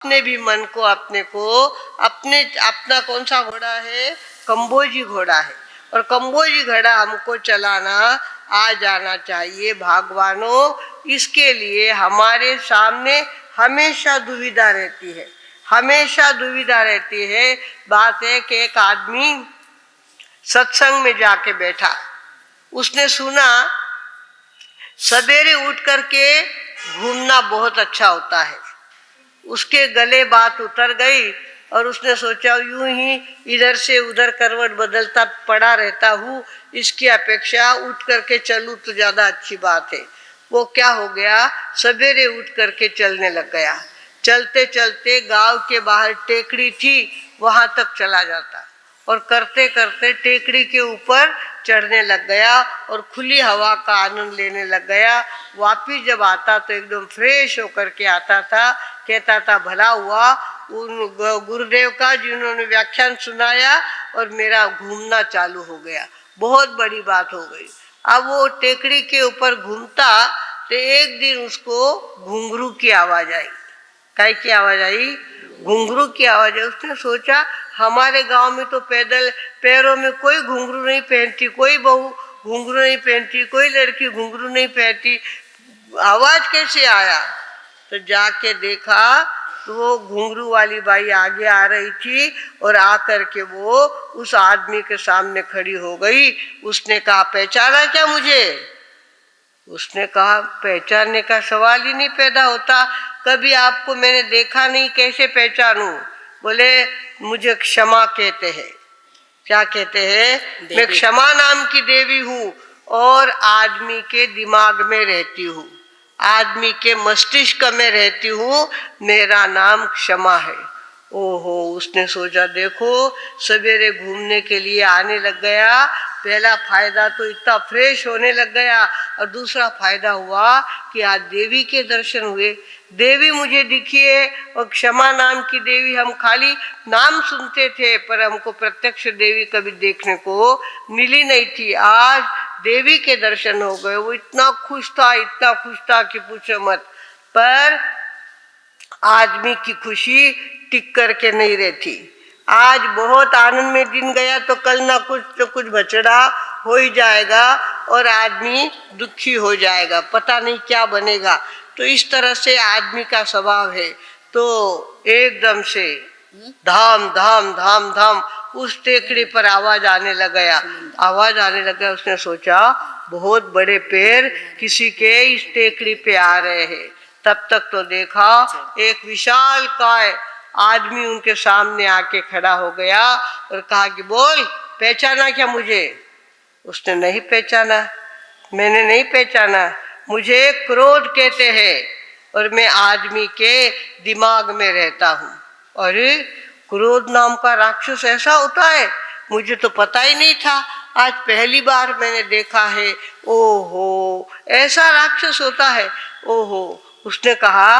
अपने भी मन को अपने अपना कौन सा घोड़ा है? कंबोजी घोड़ा है। और कंबोजी घोड़ा हमको चलाना आ जाना चाहिए भगवानों। इसके लिए हमारे सामने हमेशा दुविधा रहती है, हमेशा दुविधा रहती है। बात है कि एक आदमी सत्संग में जाके बैठा, उसने सुना सवेरे उठ करके घूमना बहुत अच्छा होता है। उसके गले बात उतर गई और उसने सोचा यूं ही इधर से उधर करवट बदलता पड़ा रहता हूँ, इसकी अपेक्षा उठ करके चलूँ तो ज़्यादा अच्छी बात है। वो क्या हो गया, सवेरे उठ करके चलने लग गया। चलते चलते गांव के बाहर टेकड़ी थी, वहां तक चला जाता और करते करते टेकड़ी के ऊपर चढ़ने लग गया और खुली हवा का आनंद लेने लग गया। वापिस जब आता तो एकदम फ्रेश होकर के आता था। कहता था भला हुआ उन गुरुदेव का जिन्होंने व्याख्यान सुनाया और मेरा घूमना चालू हो गया, बहुत बड़ी बात हो गई। अब वो टेकड़ी के ऊपर घूमता तो एक दिन उसको घुंघरू की आवाज आई। काय की आवाज आई? घुंघरू की आवाज आई। उसने सोचा हमारे गांव में तो पैदल पैरों में कोई घुंघरू नहीं पहनती, कोई बहू घुंघरू नहीं पहनती, कोई लड़की घुंघरू नहीं पहनती, आवाज कैसे आया? तो जाके देखा तो वो घुंघरू वाली बाई आगे आ रही थी और आकर के वो उस आदमी के सामने खड़ी हो गई। उसने कहा पहचाना क्या मुझे? उसने कहा पहचानने का सवाल ही नहीं पैदा होता, कभी आपको मैंने देखा नहीं, कैसे पहचानूं? बोले मुझे क्षमा कहते हैं। क्या कहते हैं? मैं क्षमा नाम की देवी हूँ और आदमी के दिमाग में रहती हूँ, आदमी के मस्तिष्क में रहती हूँ, मेरा नाम क्षमा है। ओहो, उसने सोचा देखो सवेरे घूमने के लिए आने लग गया, पहला फायदा तो इतना फ्रेश होने लग गया और दूसरा फायदा हुआ कि आज देवी के दर्शन हुए, देवी मुझे दिखी है। और क्षमा नाम की देवी हम खाली नाम सुनते थे पर हमको प्रत्यक्ष देवी कभी देखने को मिली नहीं थी। आज देवी के दर्शन हो गए। वो इतना खुश था, इतना खुश था कि पूछो मत। पर आदमी की खुशी टिक करके नहीं रहती। आज बहुत आनंद में दिन गया तो कल ना कुछ तो कुछ बचड़ा हो ही जाएगा और आदमी दुखी हो जाएगा, पता नहीं क्या बनेगा। तो इस तरह से आदमी का स्वभाव है। तो एकदम से धाम धाम धाम धाम उस टेकड़ी पर आवाज आने लग गया, आवाज आने लग गया। उसने सोचा बहुत बड़े पैर किसी के इस टेकड़ी पे आ रहे हैं। तब तक तो देखा एक विशाल काय आदमी उनके सामने आके खड़ा हो गया और कहा कि बोल पहचाना क्या मुझे? उसने नहीं पहचाना, मैंने नहीं पहचाना, मुझे क्रोध कहते हैं और मैं आदमी के दिमाग में रहता हूँ। अरे क्रोध नाम का राक्षस ऐसा होता है, मुझे तो पता ही नहीं था, आज पहली बार मैंने देखा है। ओहो, ऐसा राक्षस होता है। ओहो, उसने कहा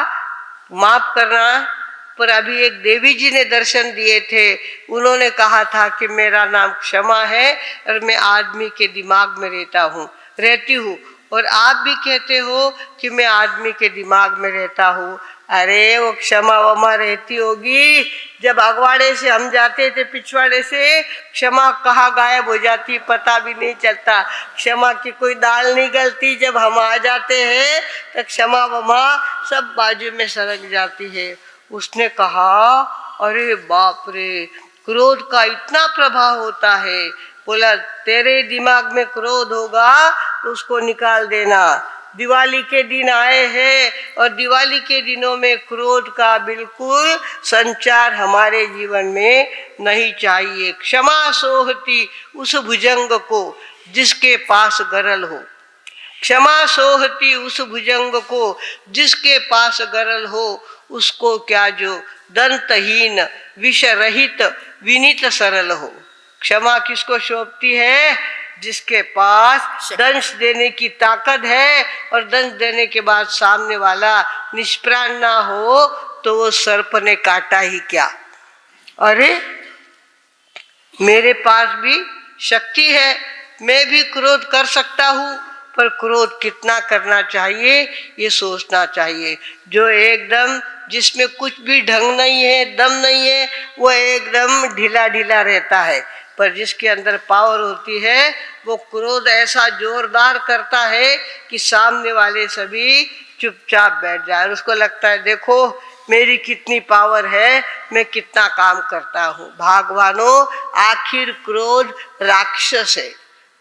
माफ करना पर अभी एक देवी जी ने दर्शन दिए थे, उन्होंने कहा था कि मेरा नाम क्षमा है और मैं आदमी के दिमाग में रहती हूँ और आप भी कहते हो कि मैं आदमी के दिमाग में रहता हूँ। अरे वो क्षमा वमा रहती होगी, जब अगवाड़े से हम जाते थे पिछवाड़े से, क्षमा कहाँ गायब हो जाती पता भी नहीं चलता। क्षमा की कोई दाल नहीं गलती, जब हम आ जाते हैं तो क्षमा वमा सब बाजू में सरक जाती है। उसने कहा अरे बाप रे, क्रोध का इतना प्रभाव होता है। बोला तेरे दिमाग में क्रोध होगा तो उसको निकाल देना। दिवाली के दिन आए हैं और दिवाली के दिनों में क्रोध का बिल्कुल संचार हमारे जीवन में नहीं चाहिए। क्षमा सोहती उस भुजंग को जिसके पास गरल हो, क्षमा सोहती उस भुजंग को जिसके पास गरल हो, उसको क्या जो दंतहीन विष रहित विनीत सरल हो। क्षमा किसको शोभती है? जिसके पास दंश देने की ताकत है और दंश देने के बाद सामने वाला निष्प्राण ना हो तो वो सर्प ने काटा ही क्या। अरे मेरे पास भी शक्ति है, मैं भी क्रोध कर सकता हूँ, पर क्रोध कितना करना चाहिए ये सोचना चाहिए। जो एकदम जिसमें कुछ भी ढंग नहीं है, दम नहीं है, वो एकदम ढीला ढीला रहता है। पर जिसके अंदर पावर होती है वो क्रोध ऐसा जोरदार करता है कि सामने वाले सभी चुपचाप बैठ जाए। उसको लगता है देखो मेरी कितनी पावर है, मैं कितना काम करता हूँ। भगवानों, आखिर क्रोध राक्षस है,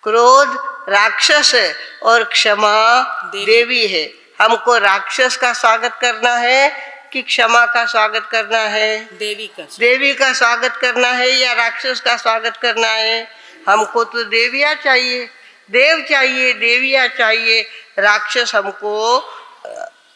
क्रोध राक्षस है और क्षमा देवी है। हमको राक्षस का स्वागत करना है कि क्षमा का स्वागत करना है? देवी का स्वागत करना है या राक्षस का स्वागत करना है? हमको तो देविया चाहिए, देव चाहिए, देविया चाहिए। राक्षस हमको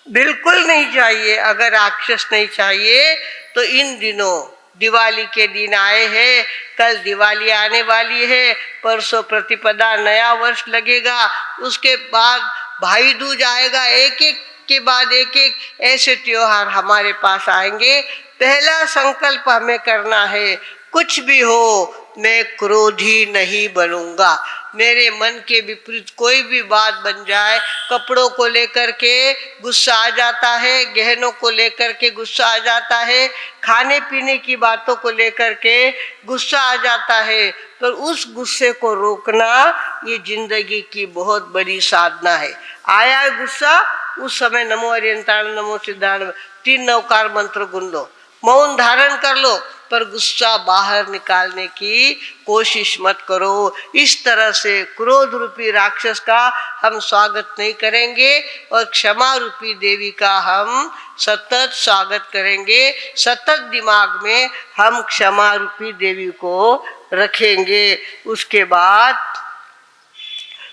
बिल्कुल नहीं चाहिए। अगर राक्षस नहीं चाहिए तो इन दिनों दिवाली के दिन आए हैं, कल दिवाली आने वाली है, परसों प्रतिपदा नया वर्ष लगेगा, उसके बाद भाई दूज आएगा, एक एक के बाद एक एक ऐसे त्योहार हमारे पास आएंगे। पहला संकल्प हमें करना है, कुछ भी हो मैं क्रोधी नहीं बनूंगा। मेरे मन के विपरीत कोई भी बात बन जाए, कपड़ों को लेकर के गुस्सा आ जाता है, गहनों को लेकर के गुस्सा आ जाता है, खाने पीने की बातों को लेकर के गुस्सा आ जाता है, तो उस गुस्से को रोकना ये जिंदगी की बहुत बड़ी साधना है। आया है गुस्सा, उस समय नमो अरियंताण नमो सिद्धाण 3 नवकार मंत्र गुंदो, मौन धारण कर लो, पर गुस्सा बाहर निकालने की कोशिश मत करो। इस तरह से क्रोध रूपी राक्षस का हम स्वागत नहीं करेंगे और क्षमा रूपी देवी का हम सतत स्वागत करेंगे। सतत दिमाग में हम क्षमा रूपी देवी को रखेंगे। उसके बाद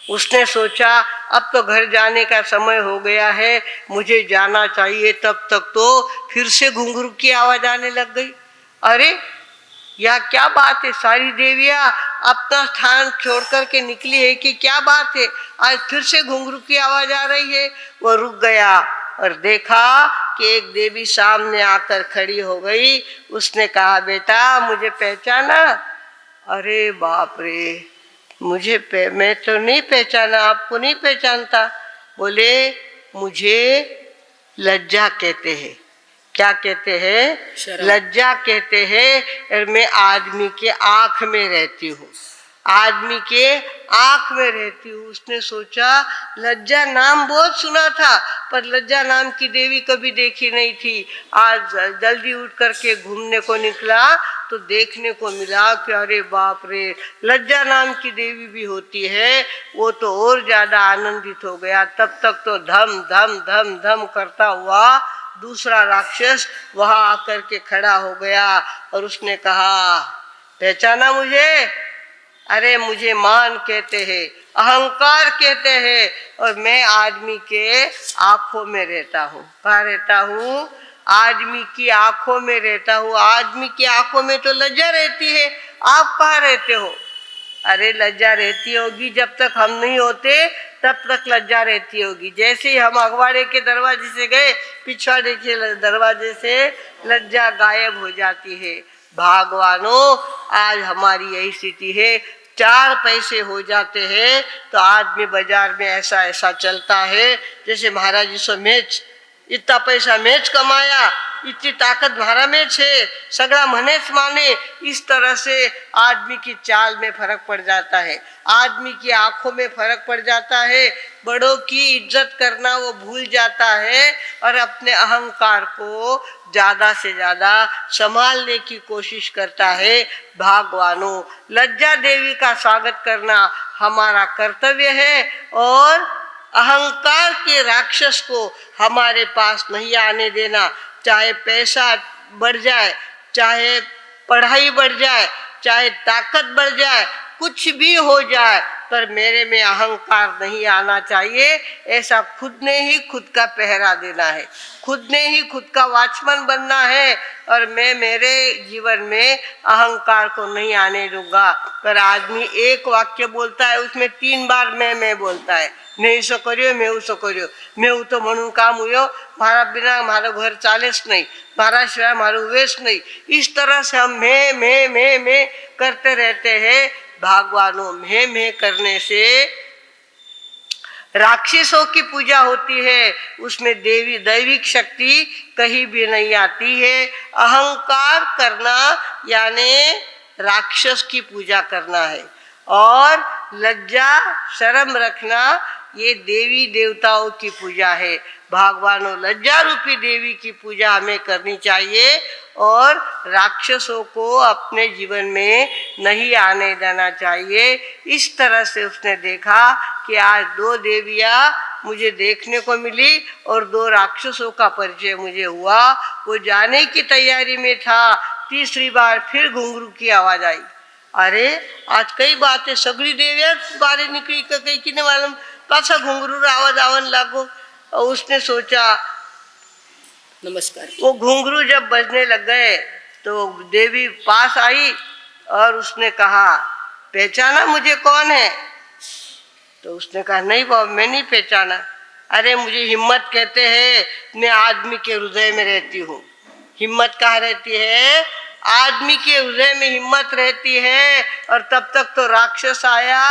उसने सोचा अब तो घर जाने का समय हो गया है, मुझे जाना चाहिए। तब तक तो फिर से घुंघरू की आवाज आने लग गई। अरे यह क्या बात है, सारी देवियां अपना स्थान छोड़ करके निकली है कि क्या बात है, आज फिर से घुंघरू की आवाज आ रही है। वो रुक गया और देखा कि एक देवी सामने आकर खड़ी हो गई। उसने कहा बेटा मुझे पहचाना? अरे बाप रे, मैं तो नहीं पहचाना, आपको नहीं पहचानता। बोले मुझे लज्जा कहते हैं। क्या कहते हैं? लज्जा कहते हैं। और मैं आदमी के आंख में रहती हूँ, आदमी के आंख में रहती हूँ। उसने सोचा लज्जा नाम बहुत सुना था, पर लज्जा नाम की देवी कभी देखी नहीं थी। आज जल्दी उठ करके घूमने को निकला तो देखने को मिला कि अरे बाप रे, लज्जा नाम की देवी भी होती है। वो तो और ज्यादा आनंदित हो गया। तब तक तो धम धम धम धम करता हुआ दूसरा राक्षस वहां आकर के खड़ा हो गया और उसने कहा पहचाना मुझे? अरे मुझे मान कहते हैं, अहंकार कहते हैं, और मैं आदमी के आंखों में रहता हूँ। कहाँ रहता हूँ? आदमी की आंखों में रहता हूँ। आदमी की आंखों में तो लज्जा रहती है, आप कहाँ रहते हो? अरे लज्जा रहती होगी, जब तक हम नहीं होते तब तक लज्जा रहती होगी। जैसे ही हम अगवाड़े के दरवाजे से गए, पिछवाड़े के दरवाजे से लज्जा गायब हो जाती है। भगवानों, आज हमारी यही स्थिति है। 4 पैसे हो जाते हैं तो आदमी बाजार में ऐसा ऐसा चलता है जैसे महाराज जी मैच, इतना पैसा मैच कमाया, इतनी ताकत भारा में छे, सगड़ा मनेच माने। इस तरह से आदमी की चाल में फर्क पड़ जाता है, आदमी की आंखों में फर्क पड़ जाता है। बड़ों की इज्जत करना वो भूल जाता है और अपने अहंकार को ज्यादा से ज्यादा संभालने की कोशिश करता है। भगवानों, लज्जा देवी का स्वागत करना हमारा कर्तव्य है और अहंकार के राक्षस को हमारे पास नहीं आने देना। चाहे पैसा बढ़ जाए, चाहे पढ़ाई बढ़ जाए, चाहे ताकत बढ़ जाए, कुछ भी हो जाए, पर मेरे में अहंकार नहीं आना चाहिए। ऐसा खुद ने ही खुद का पहरा देना है, खुद ने ही खुद का वॉचमैन बनना है और मैं मेरे जीवन में अहंकार को नहीं आने दूंगा। पर आदमी एक वाक्य बोलता है, उसमें 3 बार मैं बोलता है। मैं ऐसा करियो, मैं उसो करियो, मैं वो तो म्हणून काम हुयो, मारा बिना मारा घर चालेस नहीं, मारा सिवाय मारू वेश नहीं। इस तरह से हम मैं करते रहते हैं। भगवानों, मैं करने से राक्षसों की पूजा होती है, उसमें देवी दैविक शक्ति कहीं भी नहीं आती है। अहंकार करना यानी राक्षस की पूजा करना है, और लज्जा शर्म रखना ये देवी देवताओं की पूजा है। भगवानों, लज्जा रूपी देवी की पूजा हमें करनी चाहिए और राक्षसों को अपने जीवन में नहीं आने देना चाहिए। इस तरह से उसने देखा कि आज 2 देवियाँ मुझे देखने को मिली और 2 राक्षसों का परिचय मुझे हुआ। वो जाने की तैयारी में था, तीसरी बार फिर घुंघरू की आवाज आई। अरे आज कई बातें सगड़ी देवियाँ बारे निकली, कई की ने मालूम पासा घुंघरू आवाज आवन लागो। और उसने सोचा, नमस्कार। वो घुंघरू जब बजने लग गए तो देवी पास आई और उसने कहा, पहचाना मुझे कौन है? तो उसने कहा, नहीं बाबा मैं नहीं पहचाना। अरे मुझे हिम्मत कहते हैं, मैं आदमी के हृदय में रहती हूँ। हिम्मत कहाँ रहती है? आदमी के हृदय में हिम्मत रहती है। और तब तक तो राक्षस आया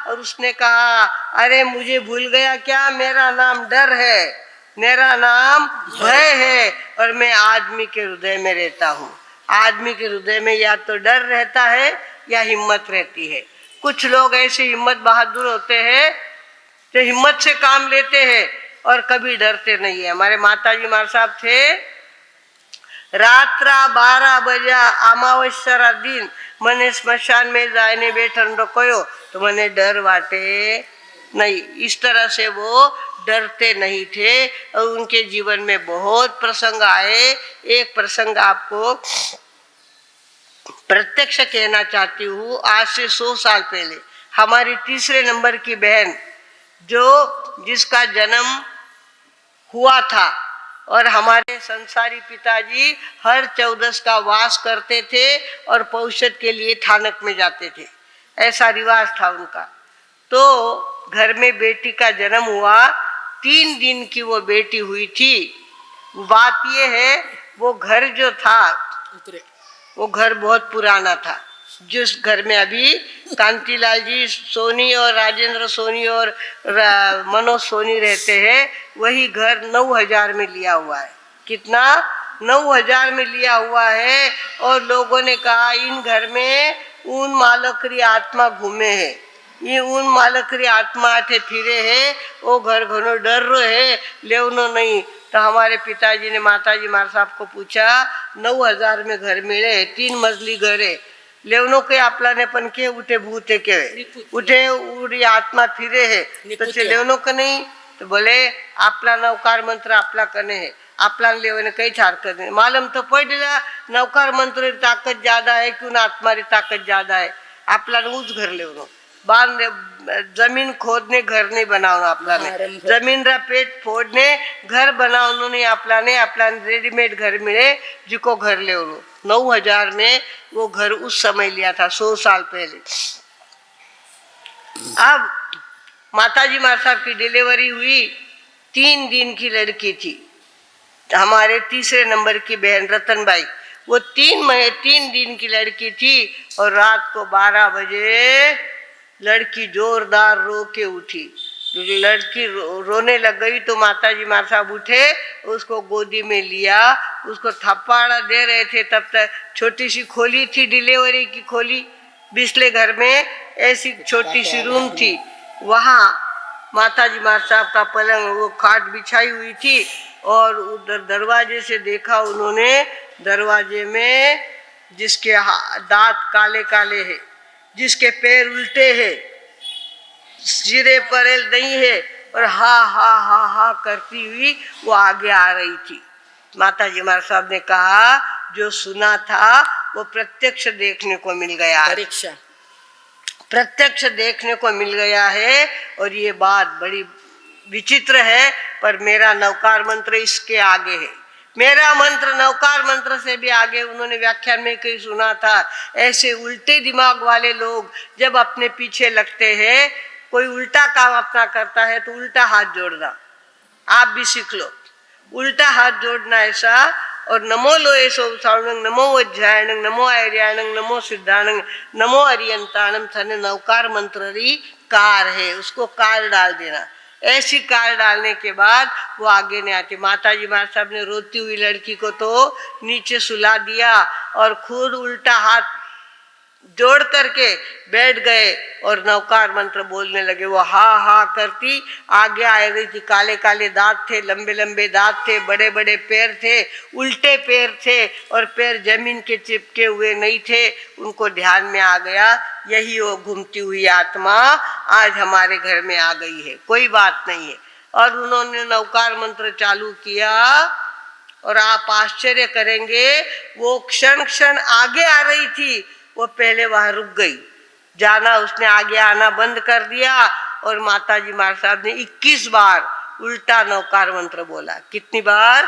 और उसने कहा, अरे मुझे भूल गया क्या? मेरा नाम डर है, मेरा नाम भय है, और मैं आदमी के हृदय में रहता हूँ। आदमी के हृदय में या तो डर रहता है या हिम्मत रहती है। कुछ लोग ऐसे हिम्मत बहादुर होते हैं जो हिम्मत से काम लेते हैं और कभी डरते नहीं है। हमारे माताजी मार साहब थे, रात्रा 12 बजा अमावस्या दिन मने स्मशान में जाने बैठन रोको तो मने डर वाटे नहीं। इस तरह से वो डरते नहीं थे और उनके जीवन में बहुत प्रसंग आए। एक प्रसंग आपको प्रत्यक्ष कहना चाहती हूँ। आज से 100 साल पहले हमारी तीसरे नंबर की बहन, जो जिसका जन्म हुआ था, और हमारे संसारी पिताजी हर 14 का वास करते थे और पौषद के लिए थानक में जाते थे, ऐसा रिवाज था उनका। तो घर में बेटी का जन्म हुआ, 3 दिन की वो बेटी हुई थी। बात ये है, वो घर जो था वो घर बहुत पुराना था। जिस घर में अभी कांतिलाल जी सोनी और राजेंद्र सोनी और मनोज सोनी रहते हैं, वही घर 9000 में लिया हुआ है। कितना? 9000 में लिया हुआ है। और लोगों ने कहा इन घर में ऊन मालकरी आत्मा घूमे है, ये ऊन मालकरी आत्मा आठे फिरे है, वो घर घनो डर रो है, लेवनो नहीं। तो हमारे पिताजी ने माताजी मार साहब को पूछा, 9000 में घर मिले, 3 मजली घर है, लेवनो के आपला ने पण के उठे भूते के उठे उड़ी आत्मा फिरे है, तो चे लेवनो का नहीं। तो बोले आपला नवकार मंत्र आपला कने है, आपला लेवने कई छार कर मालूम तो पड़ दिला नवकार मंत्र की ताकत ज्यादा है क्यों ना आत्मा की ताकत ज्यादा है। आपला उस घर लेवनो बांध जमीन खोदने घर नहीं बनावनो, आपला ने जमीन रा पेट फोड़ने घर बनावनो नहीं, आपला ने रेडीमेड घर मिले जिको घर लेवनो। 9000 में वो घर उस समय लिया था, 100 साल पहले। अब माताजी मार साहब की डिलीवरी हुई, 3 दिन की लड़की थी। हमारे तीसरे नंबर की बहन रतनबाई, वो 3 दिन की लड़की थी। और रात को 12 बजे लड़की जोरदार रो के उठी। लड़की रोने लग गई तो माताजी मार साहब उठे, उसको गोदी में लिया, उसको थप्पड़ दे रहे थे। तब तक छोटी सी खोली थी, डिलीवरी की खोली, बिस्ले घर में ऐसी छोटी सी रूम थी। वहाँ माताजी मार साहब का पलंग, वो खाट बिछाई हुई थी। और उधर दरवाजे से देखा उन्होंने, दरवाजे में जिसके दांत काले काले है, जिसके पैर उल्टे हैं, सिरे पर नहीं है, और हा हा हा हा करती हुई वो आगे आ रही थी। माताजी मार साहब ने कहा, जो सुना था वो प्रत्यक्ष देखने को मिल गया, प्रत्यक्ष देखने को मिल गया है। और ये बात बड़ी विचित्र है, पर मेरा नवकार मंत्र इसके आगे है। मेरा मंत्र नवकार मंत्र से भी आगे। उन्होंने व्याख्यान में कहीं सुना था, ऐसे उल्टे दिमाग वाले लोग जब अपने पीछे लगते हैं, कोई उल्टा काम अपना करता है तो उल्टा हाथ जोड़ना। आप भी सीख लो उल्टा हाथ जोड़ना ऐसा। और नमो लोए सोसाणंग, नमो वज्रायणंग, नमो आर्याणंग, नमो सिद्धाणंग, नमो अरियंताणम, थने नवकार मंत्र री कार है, उसको कार डाल देना। ऐसी कार डालने के बाद वो आगे नहीं आती। माताजी महाराज साहब ने रोती हुई लड़की को तो नीचे सुला दिया और खुद उल्टा हाथ जोड़ करके बैठ गए और नवकार मंत्र बोलने लगे। वो हा हा करती आगे आ रही थी। काले काले दांत थे, लंबे लंबे दांत थे, बड़े बड़े पैर थे, उल्टे पैर थे और पैर जमीन के चिपके हुए नहीं थे। उनको ध्यान में आ गया यही वो घूमती हुई आत्मा आज हमारे घर में आ गई है, कोई बात नहीं है। और उन्होंने नवकार मंत्र चालू किया और आप आश्चर्य करेंगे वो क्षण क्षण आगे आ रही थी, वो पहले वहां रुक गई। जाना उसने आगे आना बंद कर दिया और माताजी महाराज साहब ने 21 बार उल्टा नवकार मंत्र बोला। कितनी बार?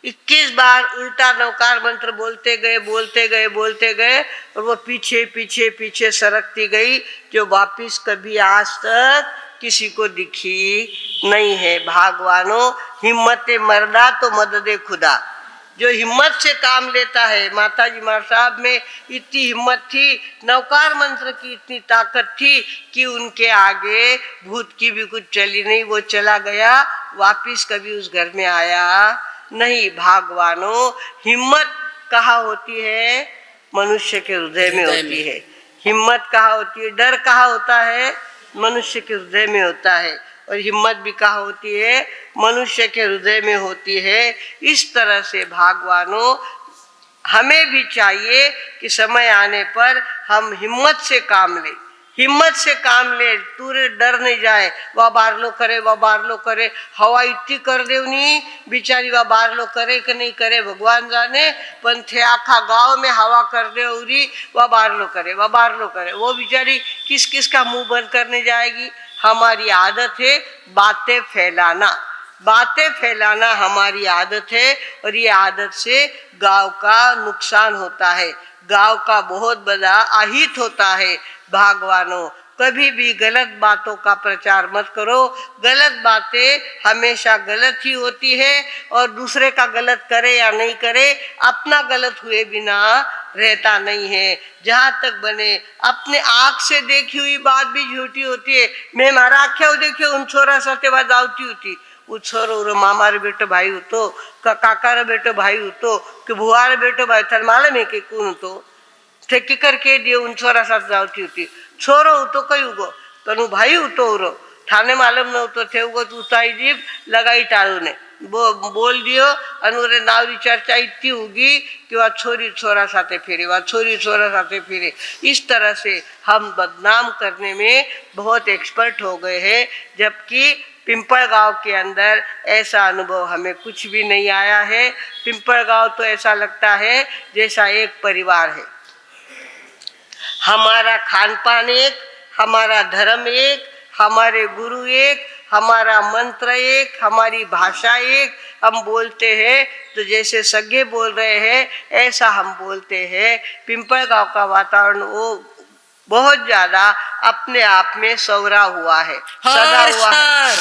21 बार उल्टा नवकार मंत्र बोलते गए बोलते गए बोलते गए और वो पीछे पीछे पीछे सरकती गई, जो वापिस कभी आज तक किसी को दिखी नहीं है। भागवानों, हिम्मत मर्दा तो मददे खुदा। जो हिम्मत से काम लेता है, माताजी महाराज साहब में इतनी हिम्मत थी, नवकार मंत्र की इतनी ताकत थी कि उनके आगे भूत की भी कुछ चली नहीं। वो चला गया, वापिस कभी उस घर में आया नहीं। भागवानों, हिम्मत कहाँ होती है? मनुष्य के हृदय में होती है। हिम्मत कहाँ होती है? डर कहाँ होता है? मनुष्य के हृदय में होता है। और हिम्मत भी कहाँ होती है? मनुष्य के हृदय में होती है। इस तरह से भागवानों, हमें भी चाहिए कि समय आने पर हम हिम्मत से काम लें, हिम्मत से काम ले, पूरे डर नहीं जाए। वह बारलो करे, वह बारलो करे, हवा इतनी कर देवनी बिचारी, वह बारलो करे कि नहीं करे भगवान जाने, पण थे आखा गांव में हवा कर दे उरी, वह बारलो करे, वह बारलो करे। वो बिचारी किस किस का मुंह बंद करने जाएगी? हमारी आदत है बातें फैलाना, बातें फैलाना हमारी आदत है और ये आदत से गांव का नुकसान होता है, गांव का बहुत बड़ा अहित होता है। भागवानों, कभी भी गलत बातों का प्रचार मत करो। गलत बातें हमेशा गलत ही होती है और दूसरे का गलत करे या नहीं करे, अपना गलत हुए बिना रहता नहीं है। जहाँ तक बने, अपने आँख से देखी हुई बात भी झूठी होती है। मैं मारा आख्या देखियो उन छोरा साथे बात आवती होती, वो छोरो रो मामा रे बेटो भाई होतो, काका रे बेटो भाई होतो, कि बुआ रे बेटो भाई, थाने मालूम है कि कौन होतो? ठेकी करके दिए उन छोरा साथ जाती होती। छोरो हो तो कई गो तनु भाई हो तो उरो थाने मालूम न तो थे उगो तू ताई जीप लगाई टाळू ने बोल दियो अनुरे नावरी चर्चा इतनी होगी कि वह छोरी छोरा साथे फिरे, वह छोरी छोरा साथे फिरे। इस तरह से हम बदनाम करने में बहुत एक्सपर्ट हो गए हैं, जबकि पिंपल गांव के अंदर ऐसा अनुभव हमें कुछ भी नहीं आया है। पिंपल गांव तो ऐसा लगता है जैसा एक परिवार है। हमारा खान पान एक, हमारा धर्म एक, हमारे गुरु एक, हमारा मंत्र एक, हमारी भाषा एक। हम बोलते हैं तो जैसे सगे बोल रहे हैं ऐसा हम बोलते हैं। पिंपल गांव का वातावरण वो बहुत ज्यादा अपने आप में सवरा हुआ है, सदा हुआ है।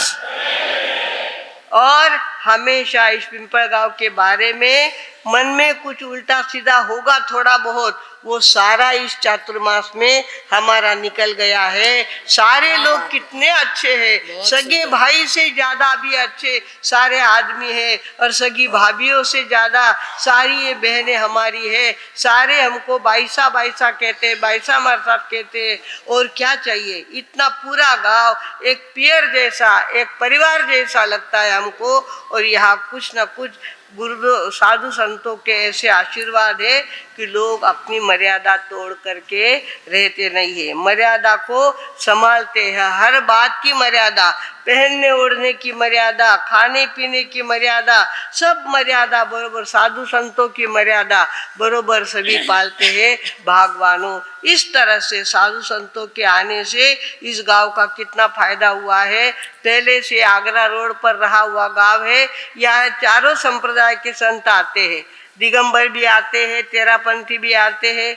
और हमेशा इस पिंपल गांव के बारे में मन में कुछ उल्टा सीधा होगा थोड़ा बहुत, वो सारा इस चातुर्मास में हमारा निकल गया है। सारे लोग कितने अच्छे हैं, सगे भाई से ज्यादा भी अच्छे सारे आदमी हैं और सगी भाभीियों से ज्यादा सारी ये बहनें हमारी है। सारे हमको बाईसा बाईसा कहते हैं, बाईसा मरसाब कहते हैं। और क्या चाहिए? इतना पूरा गांव एक पियर जैसा, एक परिवार जैसा लगता है हमको। और यहाँ कुछ न कुछ गुरु साधु संतों के ऐसे आशीर्वाद है कि लोग अपनी मर्यादा तोड़ करके रहते नहीं है, मर्यादा को संभालते हैं। हर बात की मर्यादा, पहनने ओढ़ने की मर्यादा, खाने पीने की मर्यादा, सब मर्यादा बरोबर, साधु संतों की मर्यादा बरोबर सभी पालते हैं। भागवानों, इस तरह से साधु संतों के आने से इस गांव का कितना फायदा हुआ है। पहले से आगरा रोड पर रहा हुआ गांव है। यहाँ चारों संप्रदाय के संत आते हैं, दिगंबर भी आते हैं, तेरापंथी भी आते हैं,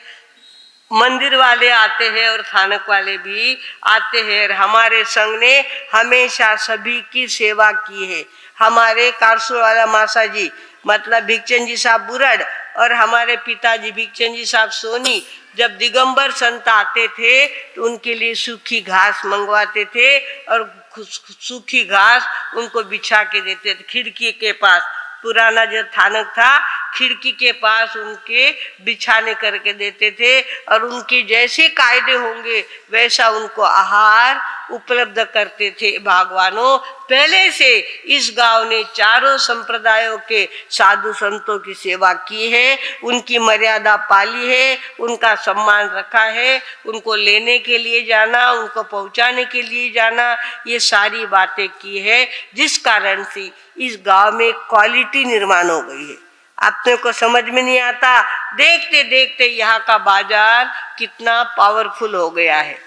मंदिर वाले आते हैं और थानक वाले भी आते हैं। और हमारे संघ ने हमेशा सभी की सेवा की है। हमारे कारसो वाला मासा जी मतलब भिक्षन जी साहब बुरड़ और हमारे पिताजी भिक्षन जी साहब सोनी, जब दिगंबर संत आते थे तो उनके लिए सूखी घास मंगवाते थे और सूखी घास उनको बिछा के देते थे खिड़की के पास। पुराना जो थानक था खिड़की के पास उनके बिछाने करके देते थे और उनके जैसे कायदे होंगे वैसा उनको आहार उपलब्ध करते थे। भगवानों, पहले से इस गांव ने चारों संप्रदायों के साधु संतों की सेवा की है, उनकी मर्यादा पाली है, उनका सम्मान रखा है, उनको लेने के लिए जाना, उनको पहुंचाने के लिए जाना, ये सारी बातें की है, जिस कारण से इस गांव में क्वालिटी निर्माण हो गई है। आपने को समझ में नहीं आता, देखते देखते यहाँ का बाजार कितना पावरफुल हो गया है,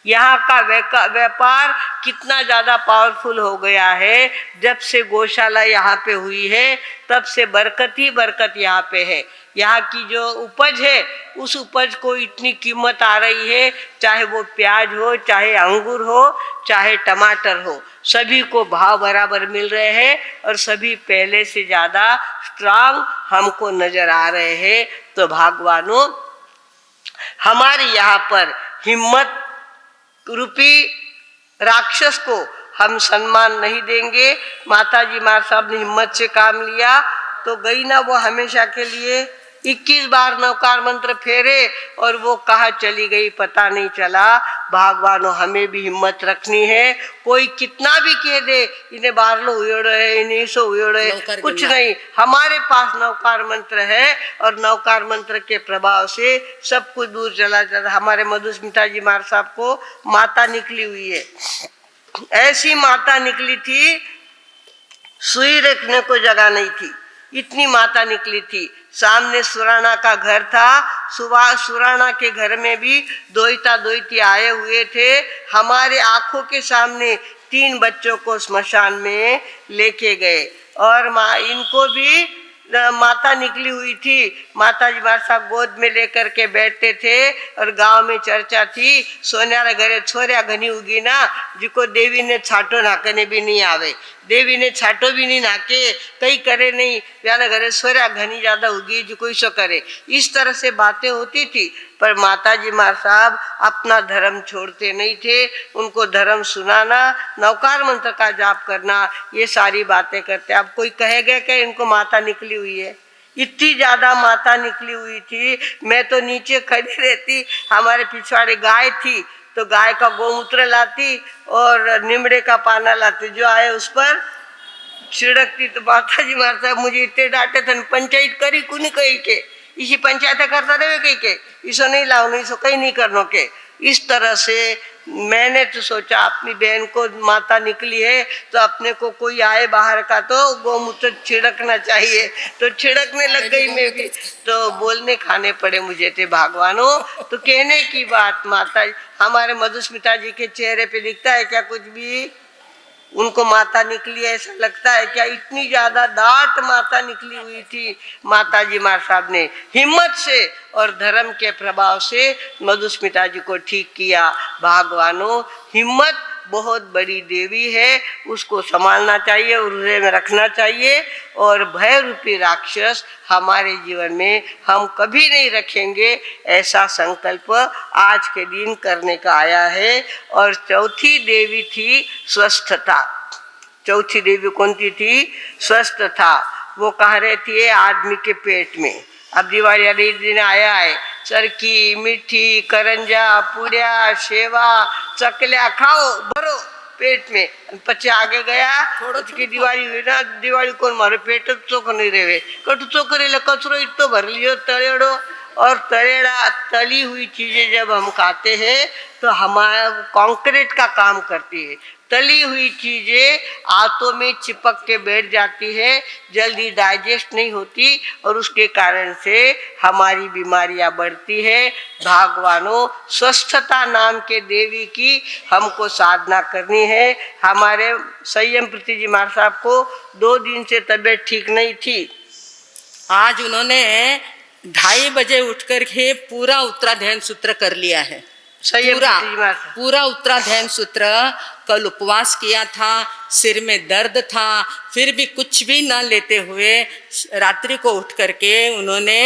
यहाँ का व्यापार कितना ज़्यादा पावरफुल हो गया है। जब से गौशाला यहाँ पे हुई है तब से बरकत ही बरकत यहाँ पे है। यहाँ की जो उपज है उस उपज को इतनी कीमत आ रही है, चाहे वो प्याज हो, चाहे अंगूर हो, चाहे टमाटर हो, सभी को भाव बराबर मिल रहे हैं और सभी पहले से ज़्यादा स्ट्रांग हमको नज़र आ रहे हैं। तो भगवानों, हमारे यहाँ पर हिम्मत रूपी राक्षस को हम सम्मान नहीं देंगे। माताजी मार साहब ने हिम्मत से काम लिया तो गई ना वो हमेशा के लिए। 21 बार नवकार मंत्र फेरे और वो कहाँ चली गई पता नहीं चला। भगवानों, हमें भी हिम्मत रखनी है। कोई कितना भी कह दे इन्हें बाहर लो उड़ है, इन्हें सो उड़ है, कुछ नहीं, हमारे पास नवकार मंत्र है और नवकार मंत्र के प्रभाव से सब कुछ दूर चला जाता। हमारे मधुस्मिता जी मार साहब को माता निकली हुई है, ऐसी माता निकली थी, सुई रखने को जगह नहीं थी, इतनी माता निकली थी। सामने सुराना का घर था, सुबह सुराना के घर में भी दोहिता दोहिती आए हुए थे। हमारे आंखों के सामने 3 बच्चों को स्मशान में लेके गए और इनको भी माता निकली हुई थी। माता जी मार साहब गोद में लेकर के बैठते थे और गांव में चर्चा थी, सोन्यारा घरे छोरिया घनी उगी ना, जिको देवी ने छाटो नाकने भी नहीं आवे, देवी ने छाटो भी नहीं नाके, कई करे नहीं, प्यारा घरे सोरिया घनी ज्यादा उगी जो कोई सो करे। इस तरह से बातें होती थी। पर माता जी मार साहब अपना धर्म छोड़ते नहीं थे, उनको धर्म सुनाना, नवकार मंत्र का जाप करना, ये सारी बातें करते। अब कोई कहेगा कि इनको माता निकली हुई है, इतनी ज्यादा माता निकली हुई थी। मैं तो नीचे खड़ी रहती, हमारे पिछवाड़े गाय थी तो गाय का गौमूत्र लाती और निमड़े का पाना लाती, जो आए उस पर छिड़कती। तो माता जी मार साहब मुझे इतने डांटे थे, पंचायत करी कुनी कही के इसी पंचायत करता रहे कही के इसो नहीं लाओ, इसो कहीं नहीं करनो के। इस तरह से मैंने तो सोचा अपनी बहन को माता निकली है तो अपने को कोई आए बाहर का तो गौमूत्र छिड़कना चाहिए, तो छिड़कने लग गई मैं भी। तो बोलने खाने पड़े मुझे थे भगवानों। तो कहने की बात, माता हमारे मधुस्मिता जी के चेहरे पे दिखता है क्या कुछ भी? उनको माता निकली ऐसा लगता है क्या? इतनी ज्यादा दाट माता निकली हुई थी। माता जी मार साहब ने हिम्मत से और धर्म के प्रभाव से मधुस्मिता जी को ठीक किया। भगवानों, हिम्मत बहुत बड़ी देवी है, उसको संभालना चाहिए और हृदय में रखना चाहिए। और भय रूपी राक्षस हमारे जीवन में हम कभी नहीं रखेंगे, ऐसा संकल्प आज के दिन करने का आया है। और चौथी देवी थी स्वस्थता। चौथी देवी कौन सी थी? स्वस्थ था। वो कह रहे थे आदमी के पेट में। अब दिवाली वाले दिन आया है, चरखी, मिठी, करंजा, पुड़िया, सेवा, चकलिया खाओ भरो पेट में, पचे आगे गया की दिवाली हुई ना, दिवाली कौन मारे पेट चोख नहीं रहे, कटु चोकरेला कचरो इतो भर लियो तलेड़ो। और तलेड़ा तली हुई चीजें जब हम खाते हैं तो हमारा कंक्रीट का काम करती है। तली हुई चीजें आंतों में चिपक के बैठ जाती है, जल्दी डाइजेस्ट नहीं होती और उसके कारण से हमारी बीमारियां बढ़ती है। भगवानों, स्वस्थता नाम के देवी की हमको साधना करनी है। हमारे संयम प्रीति जी मार साहब को 2 दिन से तबीयत ठीक नहीं थी। आज उन्होंने 2:30 बजे उठकर के पूरा उत्तराध्यान सूत्र कर लिया है। पूरा उत्तराध्यान सूत्र। कल उपवास किया था, सिर में दर्द था, फिर भी कुछ भी न लेते हुए रात्रि को उठ करके उन्होंने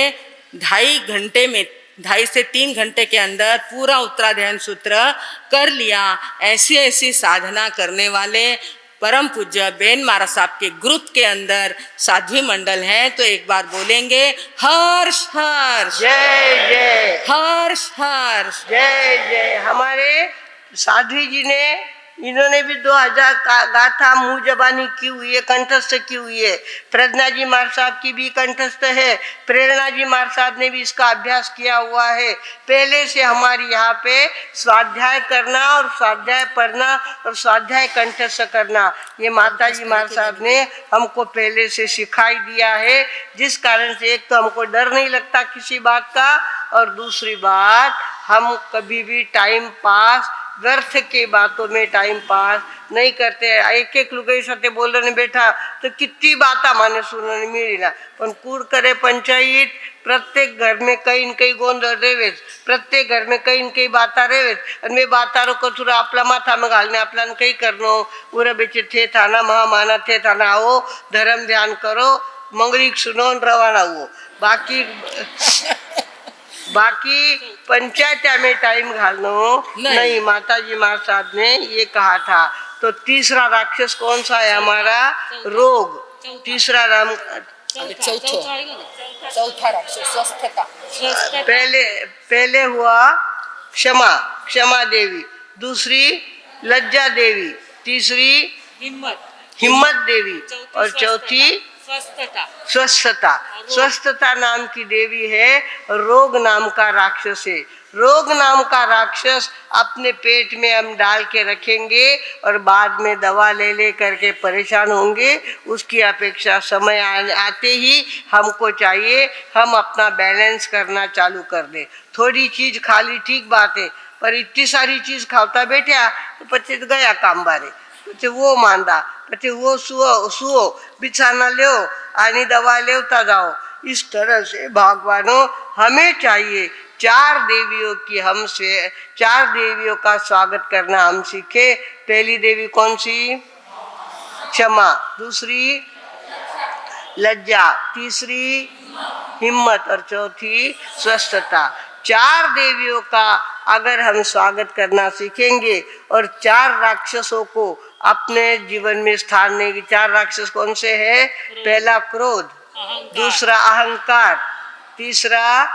2.5 घंटे में 2.5 से 3 घंटे के अंदर पूरा उत्तराध्यान सूत्र कर लिया। ऐसी ऐसी साधना करने वाले परम पूज्य बेन महाराज साहब के ग्रुप के अंदर साध्वी मंडल है, तो एक बार बोलेंगे हर्ष हर्ष, जय जय, हर्ष हर्ष। जय जय। हमारे साध्वी जी ने, इन्होंने भी 2000 गाथा मुँह जबानी की हुई है, कंठस्थ की हुई है। प्रज्ञा जी महाराज साहब की भी कंठस्थ है, प्रेरणा जी महाराज साहब ने भी इसका अभ्यास किया हुआ है। पहले से हमारी यहाँ पे स्वाध्याय करना और स्वाध्याय पढ़ना और स्वाध्याय कंठस्थ करना, ये माता जी महाराज साहब ने हमको पहले से सिखाई दिया है। जिस कारण से एक तो हमको डर नहीं लगता किसी बात का, और दूसरी बात हम कभी भी टाइम पास, व्यर्थ की बातों में टाइम पास नहीं करते। एक एक लुगाई साथे बोलने बैठा तो कितनी बात माने सुनने मिलेला, पण कूड़ करे पंचायत। प्रत्येक घर में कहीं न कहीं गोंधळ रेवेच, प्रत्येक घर में कहीं न कहीं बाता रेवेच, आणि मैं बातारो कचुरा आपला माथा में घालने आपल्यान काही करणो उरा बेचे थे थाना महामाना थे थाना आओ, धर्म ध्यान करो, मंगलिक सुनो रवाना हुओ। बाकी पंचायत में टाइम घालना नहीं। माता जी महाराज साहब ने ये कहा था। तो तीसरा राक्षस कौन सा है हमारा? रोग। तीसरा चौथा राक्षस स्वस्थता। पहले हुआ क्षमा, क्षमा देवी, दूसरी लज्जा देवी, तीसरी हिम्मत देवी, और चौथी स्वस्थता। स्वस्थता नाम की देवी है, रोग नाम का राक्षस है। रोग नाम का राक्षस अपने पेट में हम डाल के रखेंगे और बाद में दवा ले ले करके परेशान होंगे। उसकी अपेक्षा समय आते ही हमको चाहिए हम अपना बैलेंस करना चालू कर दे। थोड़ी चीज खा ली ठीक बात है, पर इतनी सारी चीज खाता बैठा तो पछे तो गया काम बारे, पछे वो मांदा, पछे वो सुओ बिछाना लो आनी दवा लेवता जाओ। इस तरह से भगवानों हमें चाहिए चार देवियों का स्वागत करना हम सीखे। पहली देवी कौन सी? क्षमा, दूसरी लज्जा, तीसरी हिम्मत और चौथी स्वस्थता। चार देवियों का अगर हम स्वागत करना सीखेंगे और चार राक्षसों को अपने जीवन में स्थान देंगे। चार राक्षस कौन से हैं? पहला क्रोध, दूसरा अहंकार, तीसरा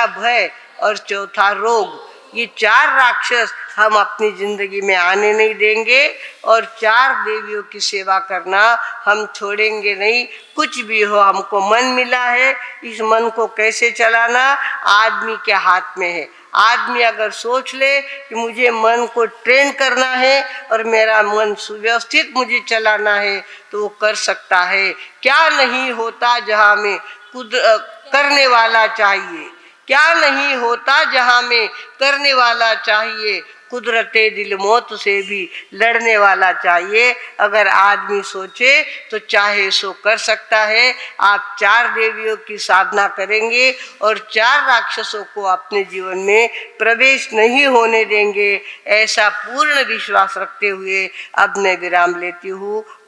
भय और चौथा रोग। ये चार राक्षस हम अपनी जिंदगी में आने नहीं देंगे और चार देवियों की सेवा करना हम छोड़ेंगे नहीं। कुछ भी हो, हमको मन मिला है, इस मन को कैसे चलाना आदमी के हाथ में है। आदमी अगर सोच ले कि मुझे मन को ट्रेन करना है और मेरा मन सुव्यवस्थित मुझे चलाना है तो वो कर सकता है। क्या नहीं होता जहाँ में करने वाला चाहिए, क्या नहीं होता जहाँ में करने वाला चाहिए। कुदरते दिल मौत से भी लड़ने वाला चाहिए। अगर आदमी सोचे तो चाहे सो कर सकता है। आप चार देवियों की साधना करेंगे और चार राक्षसों को अपने जीवन में प्रवेश नहीं होने देंगे, ऐसा पूर्ण विश्वास रखते हुए अब मैं विराम लेती हूँ।